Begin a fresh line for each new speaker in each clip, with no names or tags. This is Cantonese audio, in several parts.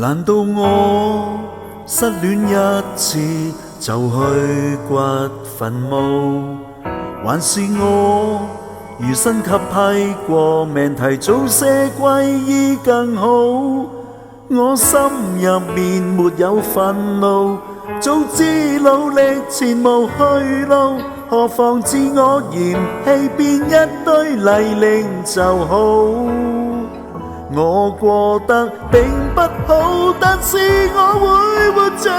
難道我失戀一次就去掘墳墓，還是我餘生給批過命題早些歸依更好？我心入面沒有憤怒，早知努力前無去路，何妨自我嫌棄變一堆泥濘就好。我過得並不好，但是我會活着，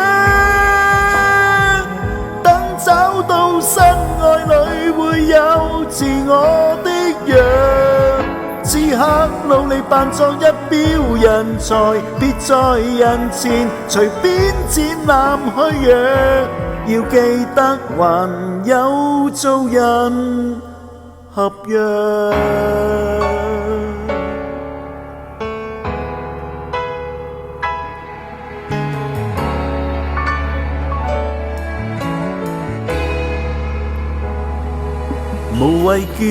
等找到新愛侶會有自我的樣。此刻努力扮作一表人才，別在人前隨便展覽虛弱，要記得還有做人合約。無謂叫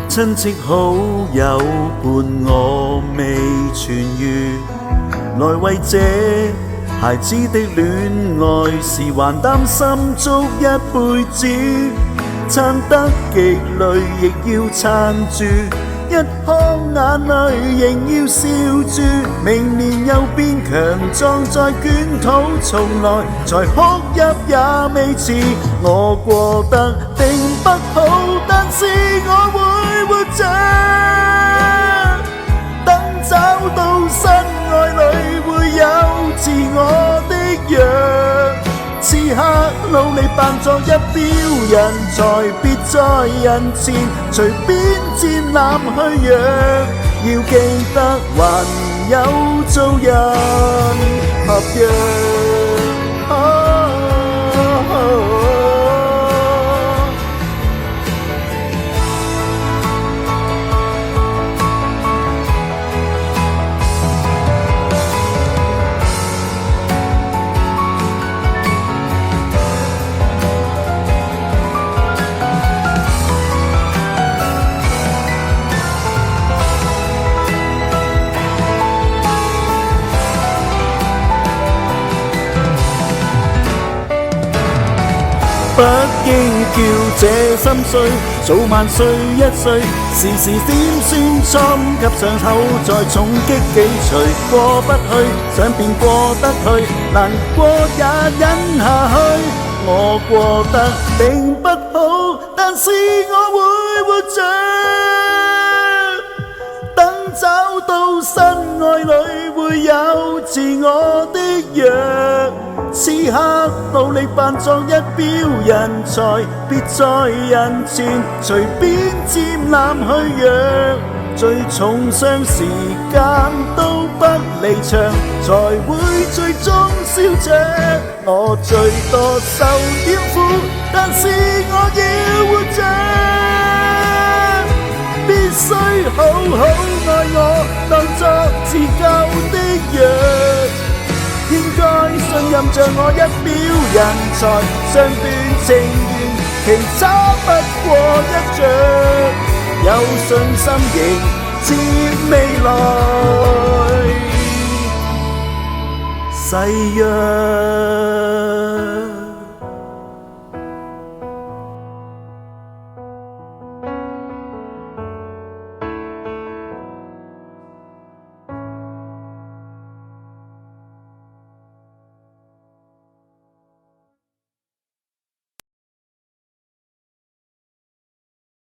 親戚好友伴我未痊愈，來為這孩子的戀愛時還擔心足一輩子，撐得極累亦要撐住，一腔眼淚仍要笑住，明年又變強壯再捲土重來，才哭泣也未遲。我過得並不好，但是我會活着，等找到新愛侶會有自我的樣。此刻努力扮作一表人才，別在人前隨便展覽虛弱，要記得還有做人合約。不應叫這心碎，早晚睡一睡，時時點酸瘡及傷口，再重擊幾錘。過不去，想便過得去，難過也忍下去。我過得並不好，但是我會活着，等找到新愛侶會有自我的約。此刻努力扮作一表人才，別在人前隨便展覽虛弱，最重傷時間都不離場，才會最終笑着。我最多受點苦，但是我要活着，必須好好愛我，當作自救的藥。應該信任着我一表人才，上段情緣其差不過一着，有信心迎接未來誓約。